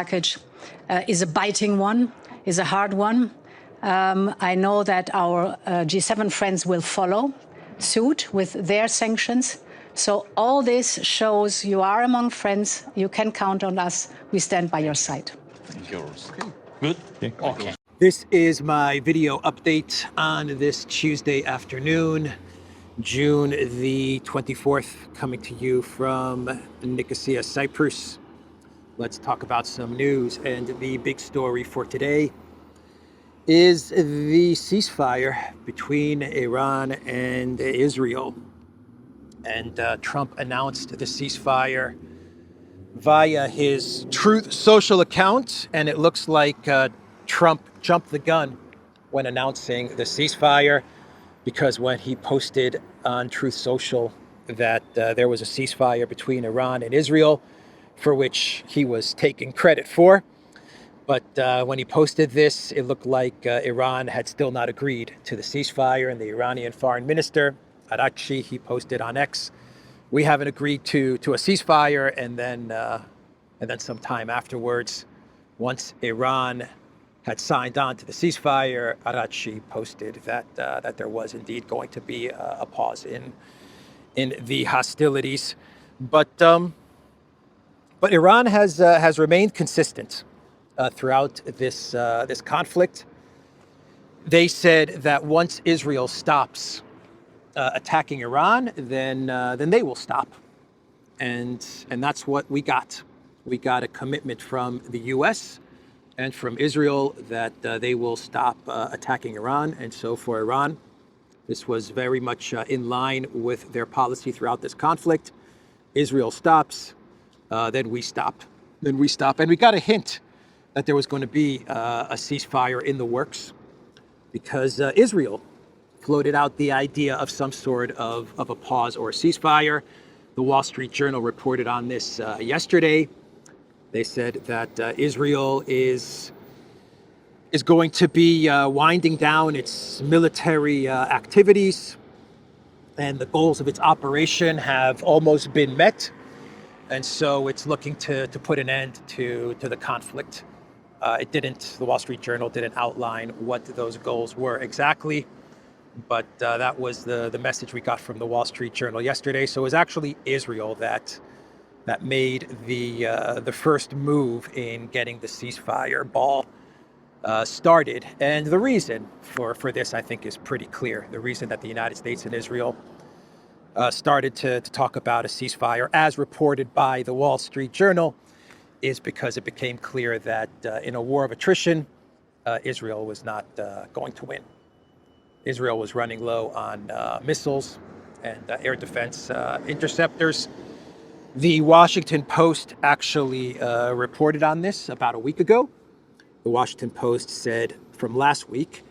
package is a biting one, is a hard one. I know that our G7 friends will follow suit with their sanctions. So all this shows you are among friends. You can count on us. We stand by your side. Yours. Good? Okay. This is my video update on this Tuesday afternoon, June the 24th, coming to you from Nicosia, Cyprus. Let's talk about some news. And the big story for today is the ceasefire between Iran and Israel. And Trump announced the ceasefire via his Truth Social account, and it looks like Trump jumped the gun when announcing the ceasefire, because when he posted on Truth Social that there was a ceasefire between Iran and Israel, for which he was taking credit for, but when he posted this, it looked like Iran had still not agreed to the ceasefire, and the Iranian foreign minister, Araghchi, he posted on X, "We haven't agreed to a ceasefire," and then some time afterwards, once Iran had signed on to the ceasefire, Araghchi posted that there was indeed going to be a pause in the hostilities, but Iran has remained consistent throughout this conflict. They said that once Israel stops attacking Iran, then they will stop, and that's what we got. We got a commitment from the U.S. and from Israel that they will stop attacking Iran, and so for Iran, this was very much in line with their policy throughout this conflict. Israel stops, then we stop, and we got a hint that there was going to be a ceasefire in the works, because Israel floated out the idea of some sort of a pause or a ceasefire. The Wall Street Journal reported on this yesterday. They said that Israel is going to be winding down its military activities, and the goals of its operation have almost been met. And so it's looking to put an end to the conflict. The Wall Street Journal didn't outline what those goals were exactly, but that was the message we got from the Wall Street Journal yesterday. So it was actually Israel that made the first move in getting the ceasefire ball started. And the reason for this, I think, is pretty clear. The reason that the United States and Israel started to talk about a ceasefire, as reported by the Wall Street Journal, is because it became clear that in a war of attrition, Israel was not going to win. Israel was running low on missiles and air defense interceptors. The Washington Post actually reported on this about a week ago. The Washington Post said from last week,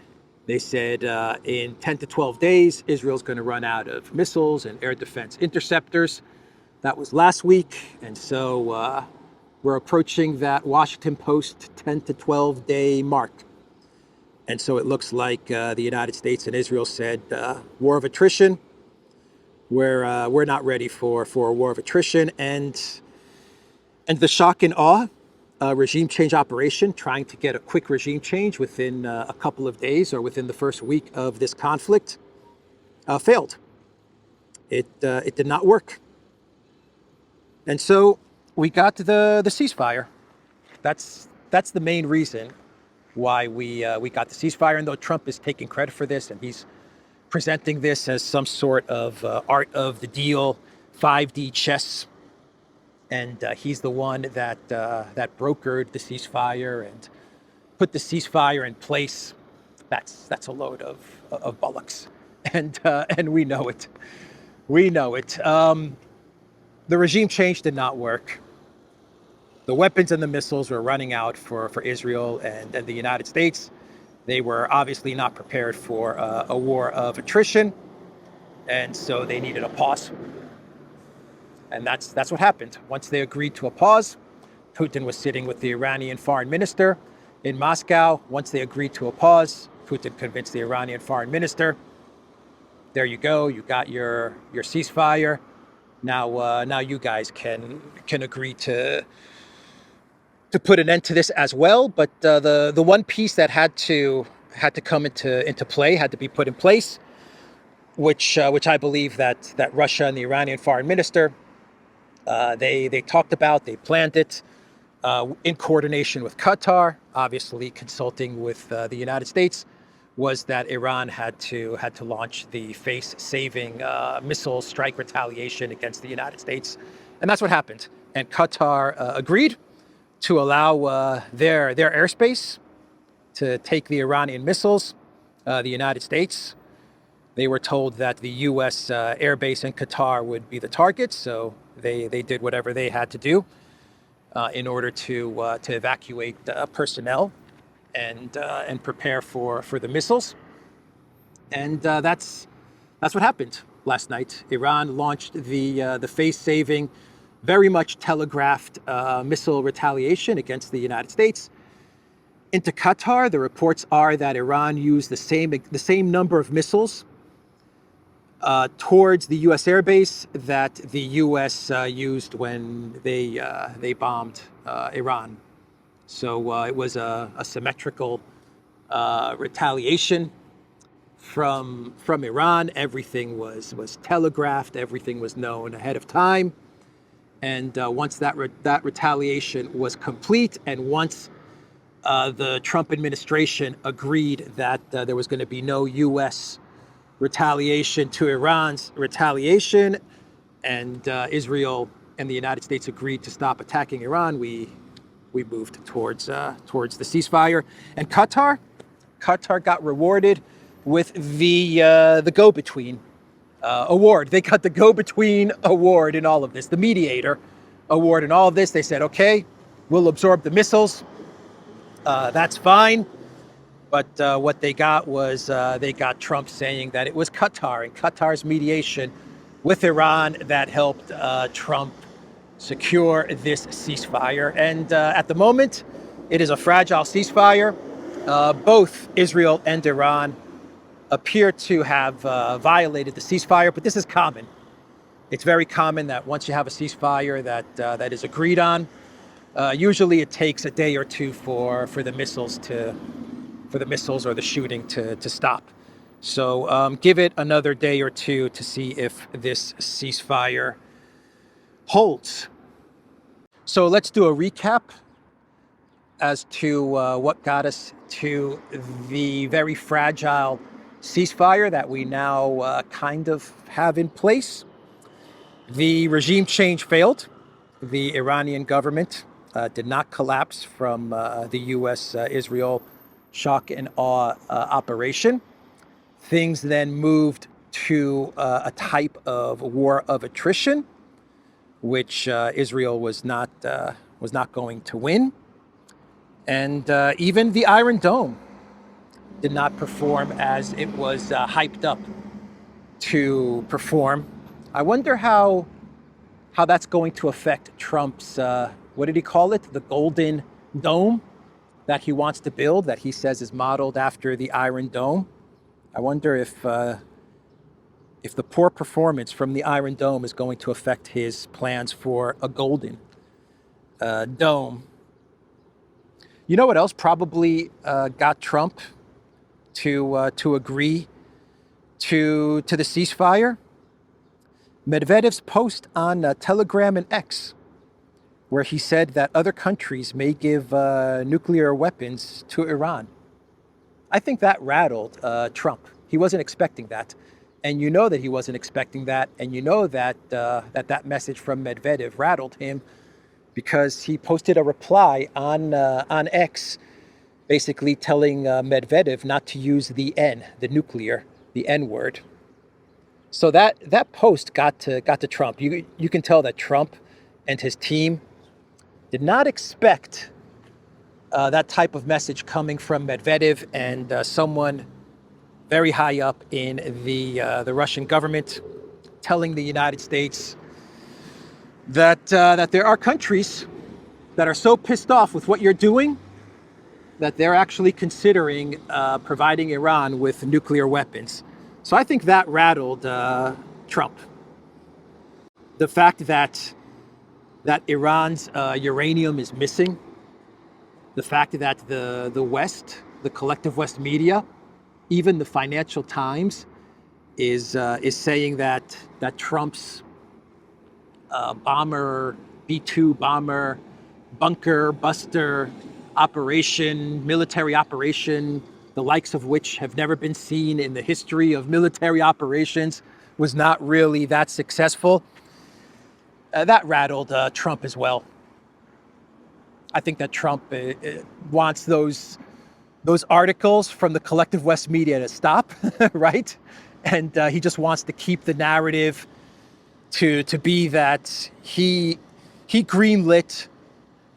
they said in 10 to 12 days, Israel's going to run out of missiles and air defense interceptors. That was last week. And so we're approaching that Washington Post 10 to 12 day mark. And so it looks like the United States and Israel said war of attrition. We're not ready for a war of attrition. And the shock and awe regime change operation, trying to get a quick regime change within a couple of days or within the first week of this conflict, failed. It did not work. And so we got the ceasefire. That's the main reason why we got the ceasefire. And though Trump is taking credit for this, and he's presenting this as some sort of art of the deal, 5D chess, and he's the one that brokered the ceasefire and put the ceasefire in place. That's a load of bollocks, and we know it. We know it. The regime change did not work. The weapons and the missiles were running out for Israel and the United States. They were obviously not prepared for a war of attrition, and so they needed a pause. And that's what happened. Once they agreed to a pause, Putin was sitting with the Iranian foreign minister in Moscow. Once they agreed to a pause, Putin convinced the Iranian foreign minister, there you go, you got your ceasefire. Now you guys can agree to put an end to this as well. But the one piece that had to come into play, had to be put in place, which I believe that Russia and the Iranian foreign minister they talked about, they planned it in coordination with Qatar, obviously consulting with the United States, was that Iran had to launch the face-saving missile strike retaliation against the United States, and that's what happened. And Qatar agreed to allow their airspace to take the Iranian missiles. The United States, they were told that the U.S. Airbase in Qatar would be the target, so they did whatever they had to do in order to evacuate personnel and prepare for the missiles. And that's what happened last night. Iran launched the face-saving, very much telegraphed missile retaliation against the United States into Qatar. The reports are that Iran used the same number of missiles towards the U.S. airbase that the U.S. used when they bombed Iran. So it was a symmetrical retaliation from Iran. Everything was telegraphed. Everything was known ahead of time. And once that retaliation was complete, and once the Trump administration agreed that there was going to be no U.S. retaliation to Iran's retaliation, and Israel and the United States agreed to stop attacking Iran, we moved towards the ceasefire. And Qatar got rewarded with the go-between award. They got the go-between award in all of this, the mediator award in all of this. They said, okay, we'll absorb the missiles. That's fine. But what they got was they got Trump saying that it was Qatar and Qatar's mediation with Iran that helped Trump secure this ceasefire. And at the moment, it is a fragile ceasefire. Both Israel and Iran appear to have violated the ceasefire, but this is common. It's very common that once you have a ceasefire that is agreed on, usually it takes a day or two for the missiles or the shooting to stop. So give it another day or two to see if this ceasefire holds. So let's do a recap as to what got us to the very fragile ceasefire that we now kind of have in place. The regime change failed. The Iranian government did not collapse from the U.S.-Israel shock and awe operation. Things then moved to a type of war of attrition, which Israel was not going to win. And even the Iron Dome did not perform as it was hyped up to perform. I wonder how that's going to affect Trump's, what did he call it? The Golden Dome that he wants to build, that he says is modeled after the Iron Dome. I wonder if the poor performance from the Iron Dome is going to affect his plans for a Golden Dome. You know what else probably got Trump to agree to the ceasefire? Medvedev's post on Telegram and X, where he said that other countries may give nuclear weapons to Iran. I think that rattled Trump. He wasn't expecting that. And you know that he wasn't expecting that. And you know that that message from Medvedev rattled him, because he posted a reply on X, basically telling Medvedev not to use the N word. So that post got to Trump. You can tell that Trump and his team did not expect that type of message coming from Medvedev and someone very high up in the Russian government, telling the United States that there are countries that are so pissed off with what you're doing that they're actually considering providing Iran with nuclear weapons. So I think that rattled Trump. The fact that Iran's uranium is missing the fact that the West, the collective West media, even the Financial Times, is saying that Trump's bomber, B-2 bomber, bunker buster operation, military operation, the likes of which have never been seen in the history of military operations, was not really that successful. That rattled Trump as well. I think that Trump wants those articles from the collective West media to stop, right? And he just wants to keep the narrative to be that he greenlit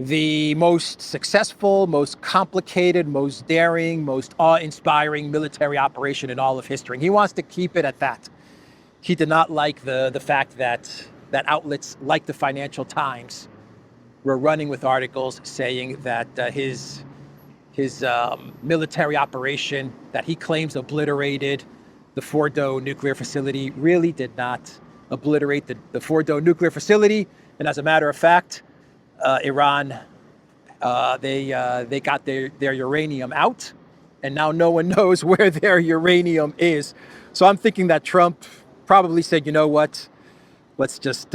the most successful, most complicated, most daring, most awe-inspiring military operation in all of history. And he wants to keep it at that. He did not like the fact that outlets like the Financial Times were running with articles saying that his military operation that he claims obliterated the Fordo nuclear facility really did not obliterate the Fordo nuclear facility. And as a matter of fact, Iran, they got their uranium out, and now no one knows where their uranium is. So I'm thinking that Trump probably said, you know what, let's just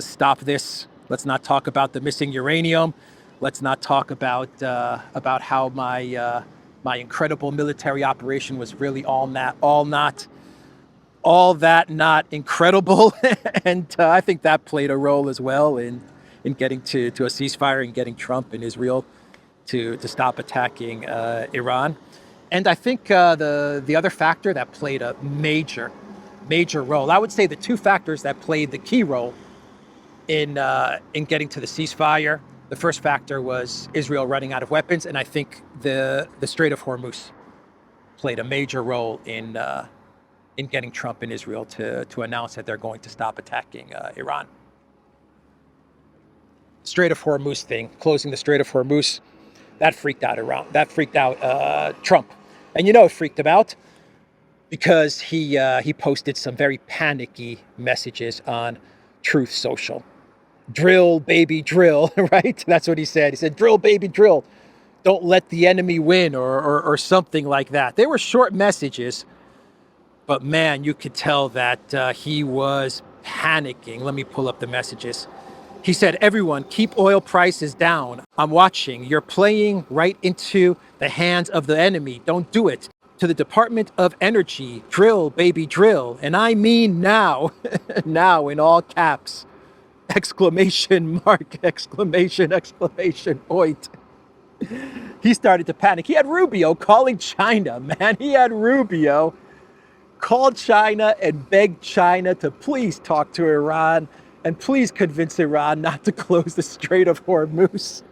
stop this. Let's not talk about the missing uranium. Let's not talk about how my incredible military operation was really all that not incredible. And I think that played a role as well in getting to a ceasefire and getting Trump and Israel to stop attacking Iran. And I think the other factor that played a major role, I would say the two factors that played the key role in getting to the ceasefire. The first factor was Israel running out of weapons, and I think the Strait of Hormuz played a major role in getting Trump and Israel to announce that they're going to stop attacking Iran. Strait of Hormuz thing, closing the Strait of Hormuz, that freaked out Iran. That freaked out Trump, and it freaked him out because he posted some very panicky messages on Truth Social. Drill, baby, drill, right? That's what he said. He said, drill, baby, drill. Don't let the enemy win or something like that. They were short messages, but man, you could tell that he was panicking. Let me pull up the messages. He said, everyone, keep oil prices down. I'm watching. You're playing right into the hands of the enemy. Don't do it. To the Department of Energy, drill, baby, drill. And I mean now, now in all caps. Exclamation mark, exclamation point. He started to panic. He had Rubio calling China, man. He had Rubio call China and beg China to please talk to Iran and please convince Iran not to close the Strait of Hormuz.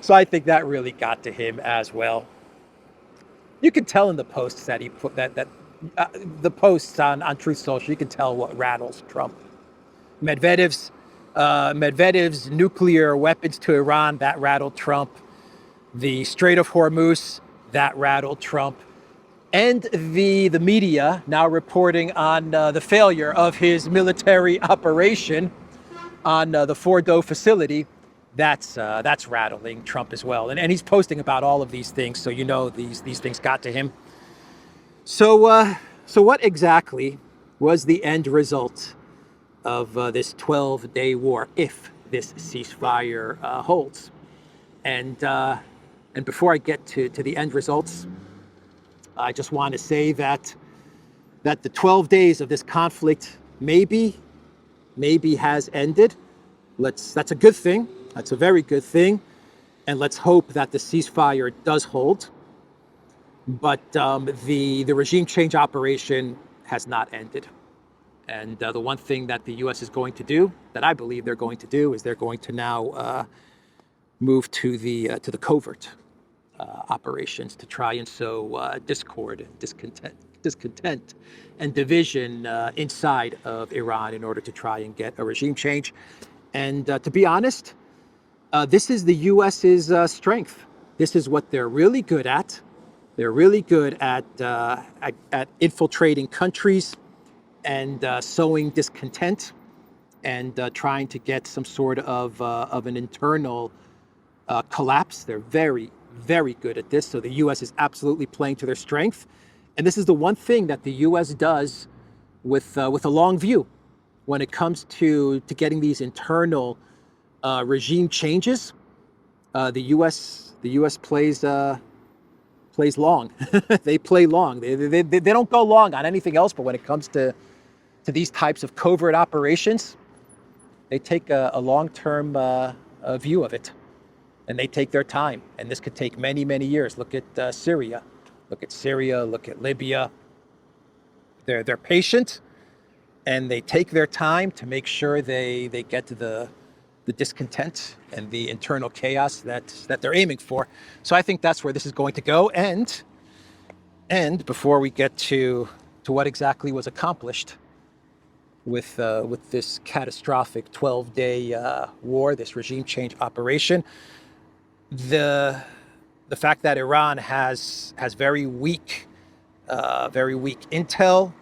So I think that really got to him as well. You can tell in the posts that he put the posts on Truth Social, you can tell what rattles Trump. Medvedev's nuclear weapons to Iran, that rattled Trump. The Strait of Hormuz, that rattled Trump. And the media now reporting on the failure of his military operation on the Fordo facility, that's rattling Trump as well. And he's posting about all of these things, so these things got to him. So what exactly was the end result of this 12-day war, if this ceasefire holds? And before I get to the end results, I just want to say that the 12 days of this conflict maybe has ended. That's a good thing. That's a very good thing. And let's hope that the ceasefire does hold. But the regime change operation has not ended. And the one thing that the U.S. is going to do, that I believe they're going to do, is they're going to now move to the covert operations to try and sow discord and discontent and division inside of Iran in order to try and get a regime change. And to be honest, this is the U.S.'s strength. This is what they're really good at. They're really good at infiltrating countries and sowing discontent and trying to get some sort of an internal collapse. They're very, very good at this. So the U.S. is absolutely playing to their strength. And this is the one thing that the U.S. does with a long view when it comes to getting these internal regime changes. The U.S. plays long. They play long. They don't go long on anything else, but when it comes to these types of covert operations, they take a long-term view of it, and they take their time. And this could take many, many years. Look at Syria. Look at Syria. Look at Libya. They're patient, and they take their time to make sure they get to the discontent and the internal chaos that they're aiming for. So I think that's where this is going to go. And before we get to what exactly was accomplished with this catastrophic 12-day war, this regime change operation, the fact that Iran has very weak intel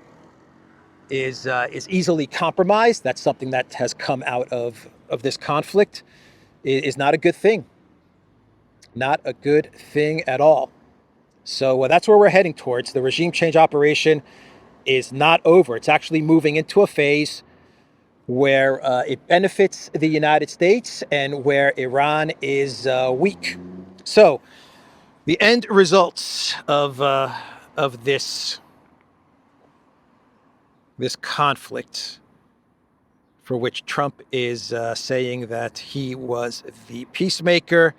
is easily compromised. That's something that has come out of this conflict. Is not a good thing. Not a good thing at all. So that's where we're heading towards. The regime change operation is not over. It's actually moving into a phase where it benefits the United States and where Iran is weak. So the end results of this conflict, for which Trump is saying that he was the peacemaker.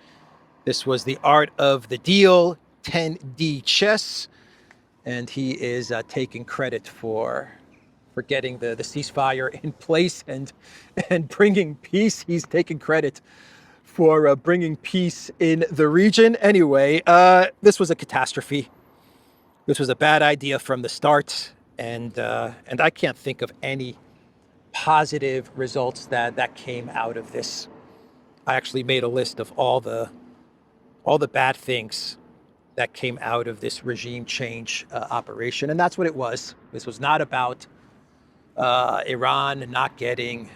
This was the art of the deal, 10D chess, and he is taking credit for getting the ceasefire in place and bringing peace. He's taking credit for bringing peace in the region. Anyway, this was a catastrophe. This was a bad idea from the start, and I can't think of any positive results that came out of this. I actually made a list of all the bad things that came out of this regime change operation, and that's what it was. This was not about Iran not getting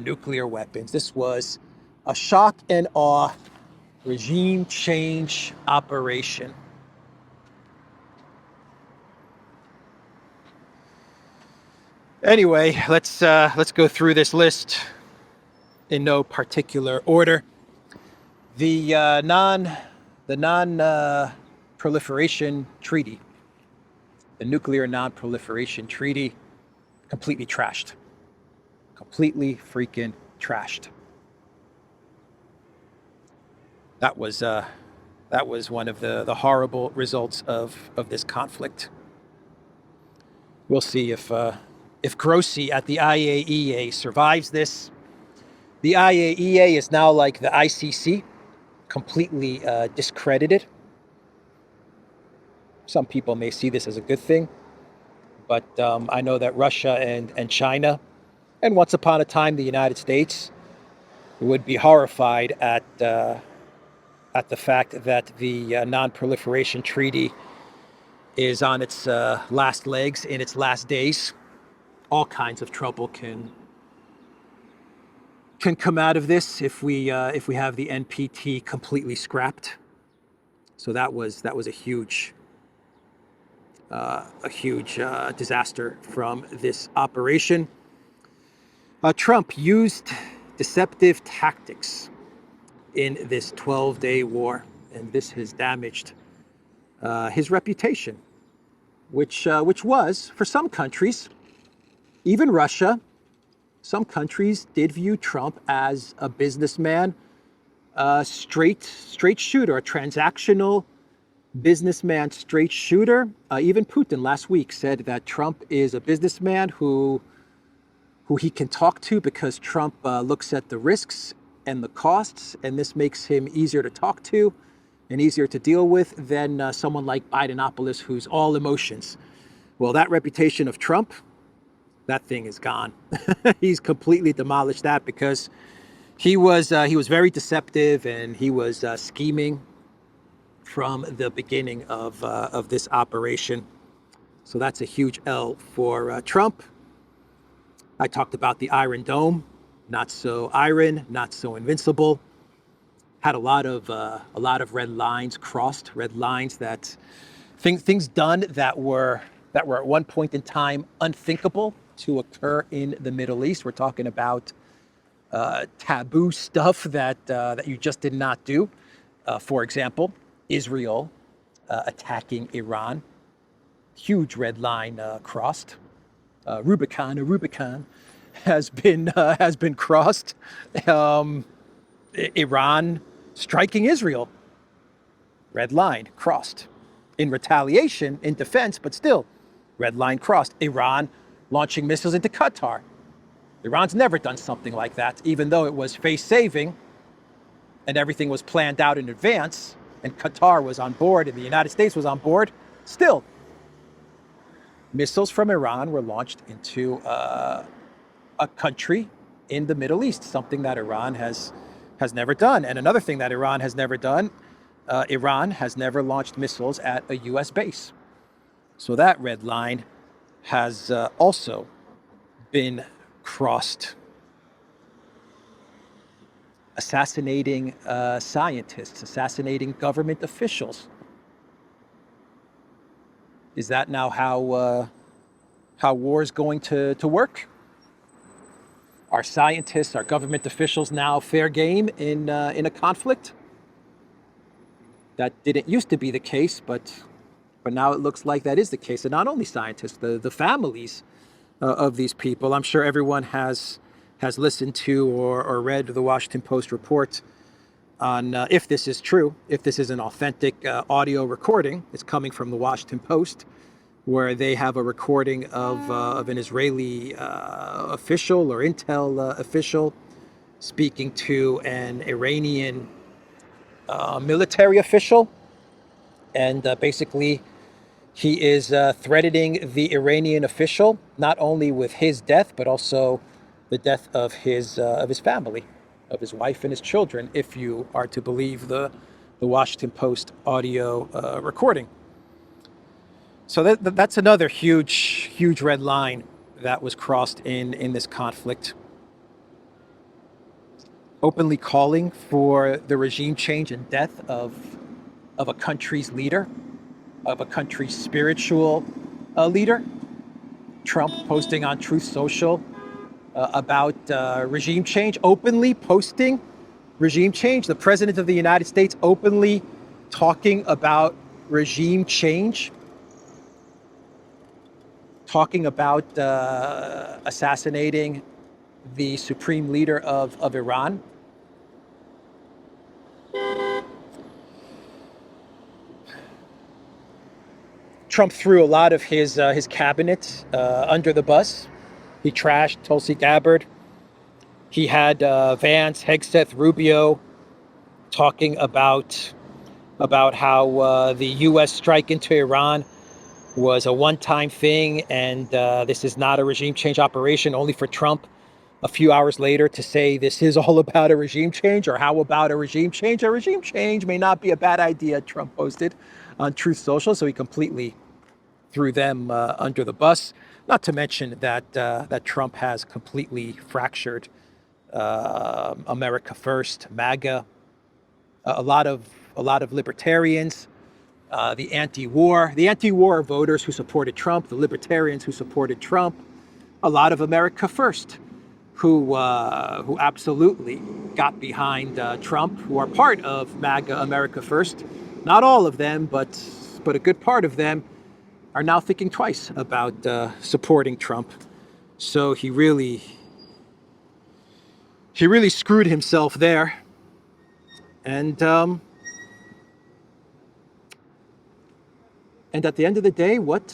nuclear weapons. This was a shock and awe regime change operation. Anyway, let's go through this list in no particular order. The non-proliferation treaty, the nuclear non-proliferation treaty, completely trashed. Completely freaking trashed. That was one of the horrible results of this conflict. We'll see if Grossi at the IAEA survives this. The IAEA is now like the ICC, completely discredited. Some people may see this as a good thing, but I know that Russia and China, and once upon a time the United States, would be horrified at the fact that the non-proliferation treaty is on its last legs, in its last days. All kinds of trouble can come out of this if we have the NPT completely scrapped. So that was a huge disaster from this operation. Trump used deceptive tactics in this 12-day war, and this has damaged his reputation, which was, for some countries, even Russia, some countries did view Trump as a businessman, straight shooter, a transactional businessman, straight shooter. Even Putin last week said that Trump is a businessman who he can talk to because Trump looks at the risks and the costs, and this makes him easier to talk to and easier to deal with than someone like Bidenopoulos, who's all emotions. Well, that reputation of Trump, that thing is gone. He's completely demolished that because he was very deceptive, and he was scheming from the beginning of this operation. So that's a huge L for Trump. I talked about the Iron Dome, not so iron, not so invincible. had a lot of red lines crossed, red lines that things done that were at one point in time unthinkable to occur in the Middle East. We're talking about taboo stuff that you just did not do. For example, Israel attacking Iran, huge red line crossed. Rubicon has been crossed. Iran striking Israel, red line crossed. In retaliation, in defense, but still, red line crossed. Iran launching missiles into Qatar. Iran's never done something like that, even though it was face-saving and everything was planned out in advance, and Qatar was on board and the United States was on board. Still, missiles from Iran were launched into a country in the Middle East, something that Iran has never done. And another thing that Iran has never done, Iran has never launched missiles at a U.S. base. So that red line has also been crossed. Assassinating scientists, assassinating government officials. Is that now how war is going to work? Are scientists, are government officials now fair game in a conflict? That didn't used to be the case, but now it looks like that is the case. And not only scientists, the families of these people. I'm sure everyone has listened to or read the Washington Post report on if this is true, if this is an authentic audio recording. It's coming from the Washington Post, where they have a recording of an Israeli official or intel official speaking to an Iranian military official. And basically, he is threatening the Iranian official, not only with his death, but also the death of his family, of his wife and his children, if you are to believe the Washington Post audio recording. So that's another huge red line that was crossed in this conflict. Openly calling for the regime change and death of a country's leader, of a country's spiritual leader. Trump posting on Truth Social about regime change, openly posting regime change. The President of the United States openly talking about regime change, talking about assassinating the supreme leader of Iran. Trump threw a lot of his cabinet under the bus. He trashed Tulsi Gabbard. He had Vance, Hegseth, Rubio talking about how the U.S. strike into Iran was a one-time thing, and this is not a regime change operation, only for Trump a few hours later to say this is all about a regime change, or how about a regime change? A regime change may not be a bad idea, Trump posted on Truth Social, so he completely threw them under the bus. Not to mention that Trump has completely fractured America First, MAGA, a lot of libertarians, the anti-war voters who supported Trump, the libertarians who supported Trump, a lot of America First who absolutely got behind Trump, who are part of MAGA America First. Not all of them, but a good part of them are now thinking twice about supporting Trump. So he really screwed himself there. And at the end of the day, what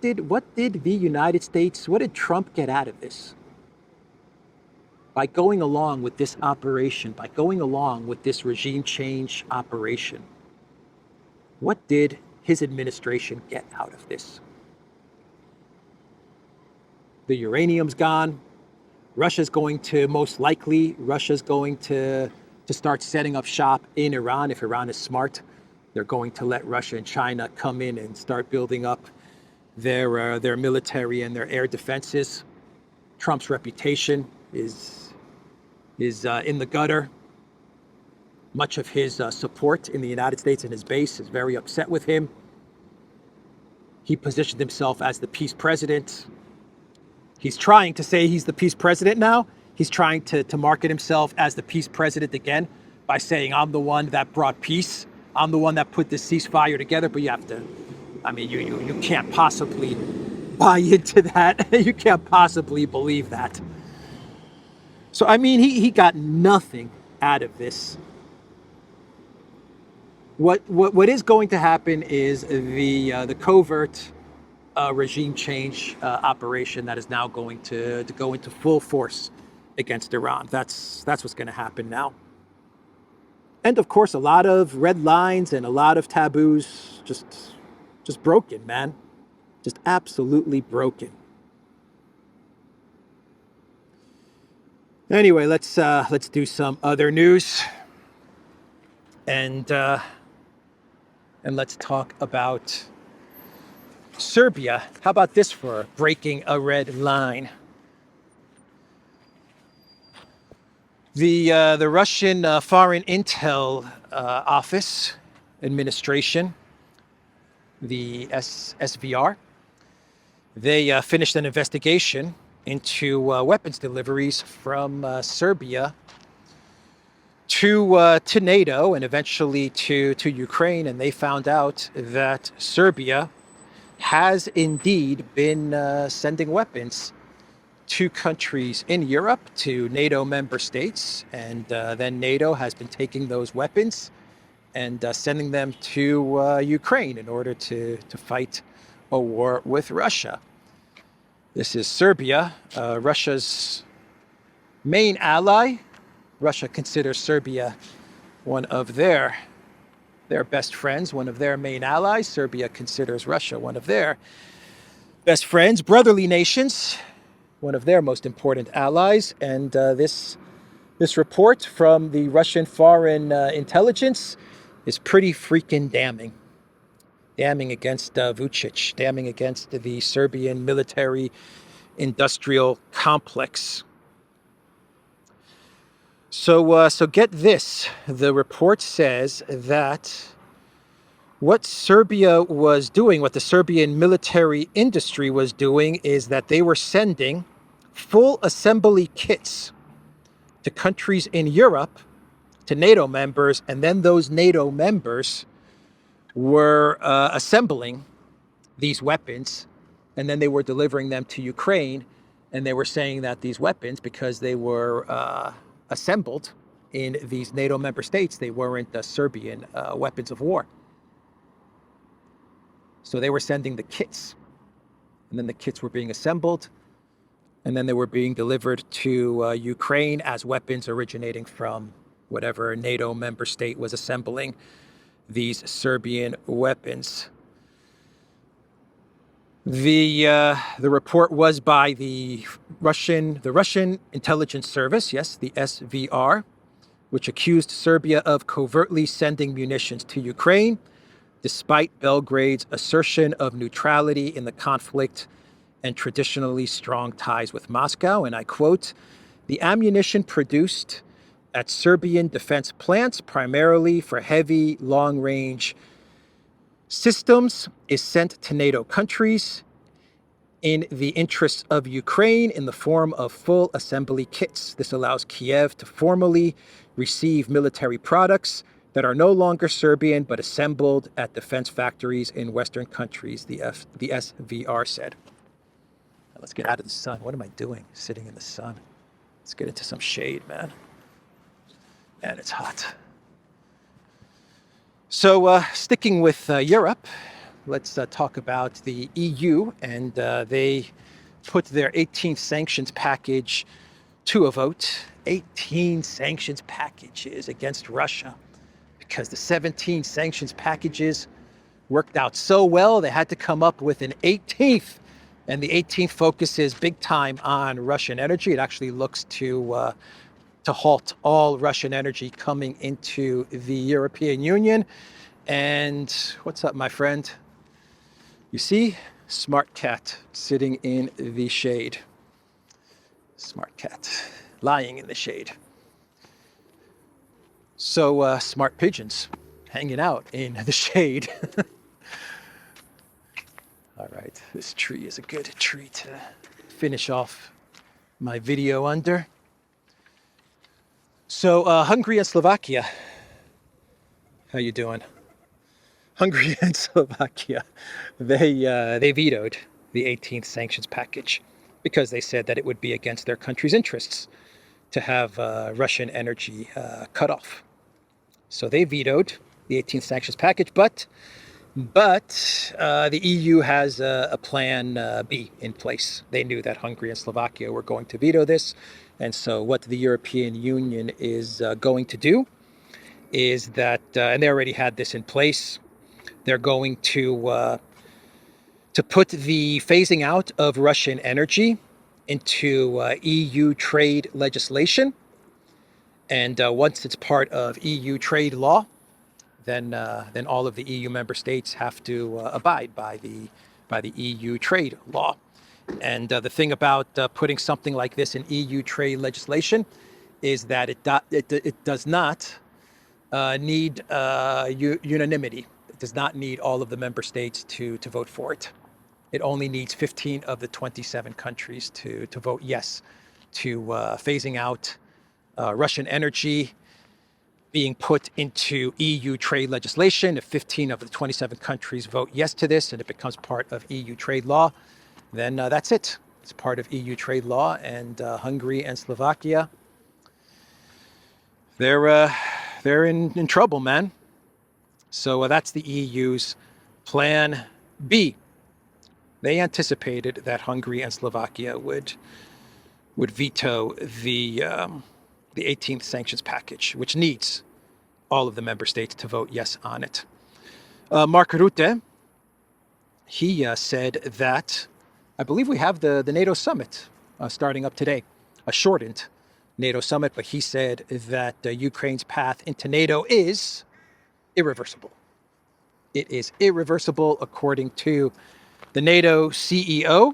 did the United States, what did Trump get out of this? By going along with this operation, by going along with this regime change operation, what did his administration get out of this? The uranium's gone. Russia's going to start setting up shop in Iran. If Iran is smart, they're going to let Russia and China come in and start building up their military and their air defenses. Trump's reputation is in the gutter. much of his support in the United States and his base is very upset with him. He positioned himself as the peace president. He's trying to say he's the peace president now. He's trying to market himself as the peace president again by saying, I'm the one that brought peace. I'm the one that put this ceasefire together. But you have to, I mean, you can't possibly buy into that. You can't possibly believe that. So, I mean, he got nothing out of this. What is going to happen is the covert regime change operation that is now going to go into full force against Iran. That's what's going to happen now. And of course, a lot of red lines and a lot of taboos just broken, man. Just absolutely broken. Anyway, let's do some other news. And let's talk about Serbia. How about this for breaking a red line? The Russian Foreign Intel Office Administration, the SVR, they finished an investigation into weapons deliveries from Serbia to NATO and eventually to Ukraine, and they found out that Serbia has indeed been sending weapons to countries in Europe, to NATO member states, and then NATO has been taking those weapons and sending them to Ukraine in order to fight a war with Russia. This is Serbia, Russia's main ally. Russia considers Serbia one of their best friends, one of their main allies. Serbia considers Russia one of their best friends, brotherly nations, one of their most important allies. And this report from the Russian Foreign Intelligence is pretty freaking damning. Damning against Vučić, damning against the Serbian military industrial complex. So get this. The report says that what Serbia was doing, what the Serbian military industry was doing, is that they were sending full assembly kits to countries in Europe, to NATO members, and then those NATO members were assembling these weapons, and then they were delivering them to Ukraine, and they were saying that these weapons, because they were assembled in these NATO member states, they weren't Serbian weapons of war. So they were sending the kits, and then the kits were being assembled, and then they were being delivered to Ukraine as weapons originating from whatever NATO member state was assembling these Serbian weapons. The report was by the Russian Intelligence Service, yes, the SVR, which accused Serbia of covertly sending munitions to Ukraine, despite Belgrade's assertion of neutrality in the conflict and traditionally strong ties with Moscow. And I quote, "The ammunition produced at Serbian defense plants, primarily for heavy, long-range systems, is sent to NATO countries in the interests of Ukraine in the form of full assembly kits. This allows Kiev to formally receive military products that are no longer Serbian but assembled at defense factories in Western countries," the SVR said. Now let's get out of the sun. What am I doing sitting in the sun? Let's get into some shade, man. Man, it's hot. So sticking with Europe, let's talk about the EU, and they put their 18th sanctions package to a vote. 18 sanctions packages against Russia, because the 17 sanctions packages worked out so well, they had to come up with an 18th. And the 18th focuses big time on Russian energy. It actually looks to halt all Russian energy coming into the European Union. And what's up, my friend? You see, smart cat sitting in the shade. Smart cat lying in the shade. So smart pigeons hanging out in the shade. All right, this tree is a good tree to finish off my video under. So Hungary and Slovakia, how you doing? Hungary and Slovakia, they vetoed the 18th sanctions package because they said that it would be against their country's interests to have Russian energy cut off. So they vetoed the 18th sanctions package, but the EU has a plan B in place. They knew that Hungary and Slovakia were going to veto this, and so what the European Union is going to do is that, and they already had this in place, they're going to put the phasing out of Russian energy into EU trade legislation. And once it's part of EU trade law, then all of the EU member states have to abide by the EU trade law. And the thing about putting something like this in EU trade legislation is that it does not need unanimity. It does not need all of the member states to vote for it. It only needs 15 of the 27 countries to vote yes to phasing out Russian energy being put into EU trade legislation. If 15 of the 27 countries vote yes to this and it becomes part of EU trade law, then that's it. It's part of EU trade law, and Hungary and Slovakia, they're in trouble, man. So that's the EU's plan B. They anticipated that Hungary and Slovakia would veto the 18th sanctions package, which needs all of the member states to vote yes on it. Mark Rutte, he said that, I believe we have the NATO summit starting up today, a shortened NATO summit, but he said that Ukraine's path into NATO is irreversible. It is irreversible according to the NATO CEO.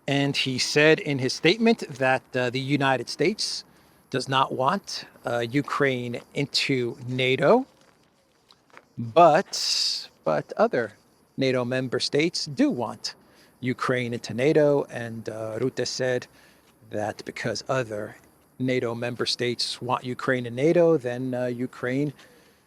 And he said in his statement that the United States does not want Ukraine into NATO, but other NATO member states do want Ukraine into NATO. And Rutte said that because other NATO member states want Ukraine in NATO, then Ukraine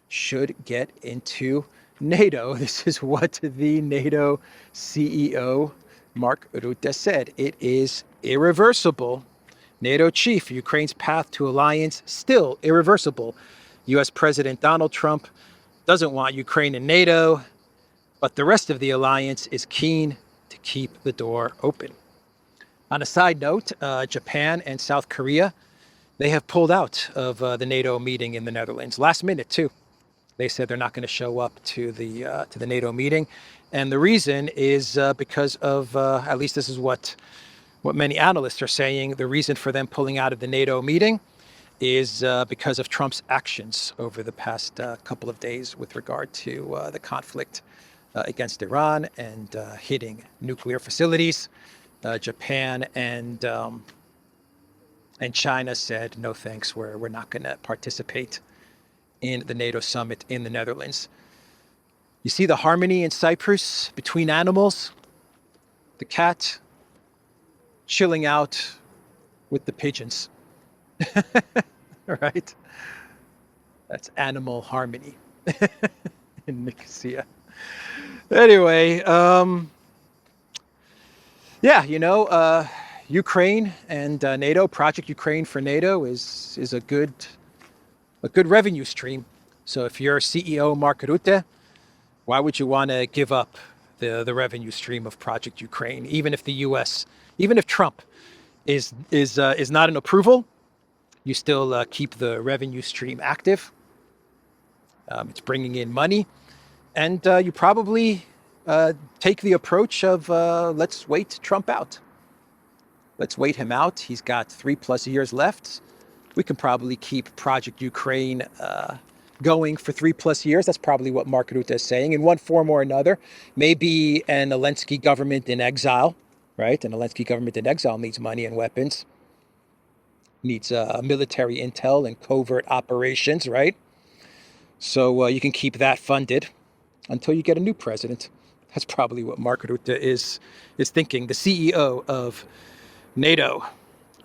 should get into NATO. This is what the NATO CEO, Mark Rutte, said. It is irreversible. NATO chief, Ukraine's path to alliance still irreversible. U.S. President Donald Trump doesn't want Ukraine in NATO, but the rest of the alliance is keen to keep the door open. On a side note, Japan and South Korea, they have pulled out of the NATO meeting in the Netherlands. Last minute, too. They said they're not going to show up to the NATO meeting. And the reason is because of, at least this is what many analysts are saying, the reason for them pulling out of the NATO meeting is because of Trump's actions over the past couple of days with regard to the conflict against Iran and hitting nuclear facilities. Japan and China said, no thanks, we're not going to participate in the NATO summit in the Netherlands. You see the harmony in Cyprus between animals? The cat chilling out with the pigeons. Right? That's animal harmony in Nicosia. Anyway, yeah, you know, Ukraine and NATO, Project Ukraine for NATO is a good revenue stream. So if you're CEO Mark Rutte, why would you want to give up the revenue stream of Project Ukraine, even if the U.S., even if Trump is not an approval, you still keep the revenue stream active. It's bringing in money, and you probably take the approach of let's wait Trump out. Let's wait him out. He's got 3+ years left. We can probably keep Project Ukraine going for 3+ years. That's probably what Mark Rutte is saying in one form or another. Maybe an Zelensky government in exile, right? An Zelensky government in exile needs money and weapons, needs military intel and covert operations, right? So you can keep that funded until you get a new president. That's probably what Mark Rutte is thinking, the CEO of NATO.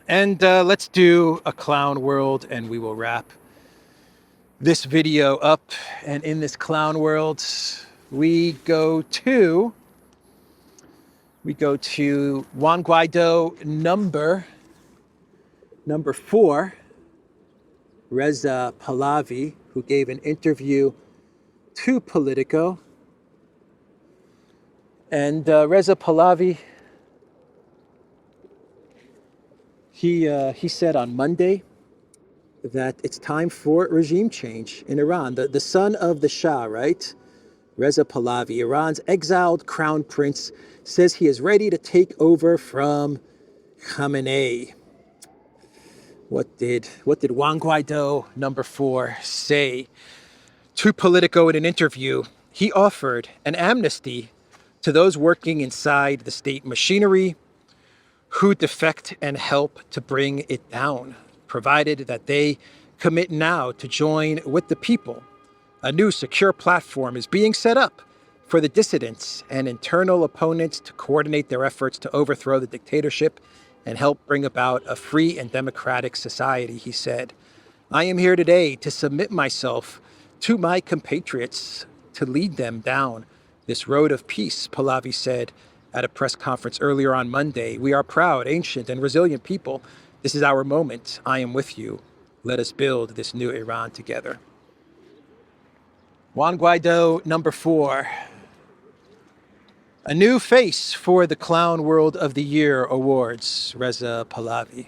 And let's do a clown world, and we will wrap this video up. And in this clown world, we go to Juan Guaido number 4, Reza Pahlavi, who gave an interview to Politico. And Reza Pahlavi, he said on Monday that it's time for regime change in Iran. The son of the Shah, right? Reza Pahlavi, Iran's exiled crown prince, says he is ready to take over from Khamenei. What did Juan Guaido number 4 say to Politico in an interview? He offered an amnesty to those working inside the state machinery who defect and help to bring it down, provided that they commit now to join with the people. A new secure platform is being set up for the dissidents and internal opponents to coordinate their efforts to overthrow the dictatorship and help bring about a free and democratic society, he said. I am here today to submit myself to my compatriots to lead them down this road of peace, Pahlavi said at a press conference earlier on Monday. We are proud, ancient, and resilient people. This is our moment. I am with you. Let us build this new Iran together. Juan Guaido number 4. A new face for the Clown World of the Year awards, Reza Pahlavi,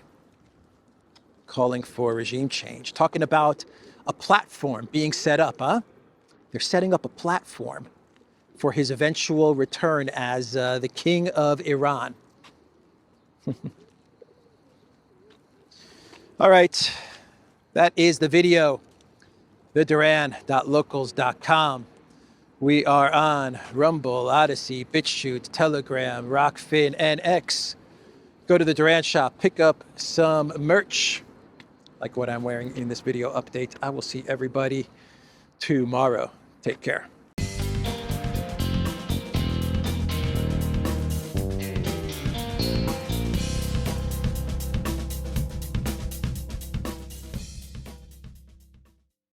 calling for regime change, talking about a platform being set up, huh? They're setting up a platform for his eventual return as the king of Iran. All right, that is the video, theduran.locals.com. We are on Rumble, Odyssey, BitChute, Telegram, Rockfin, and X. Go to the Duran shop, pick up some merch, like what I'm wearing in this video update. I will see everybody tomorrow. Take care.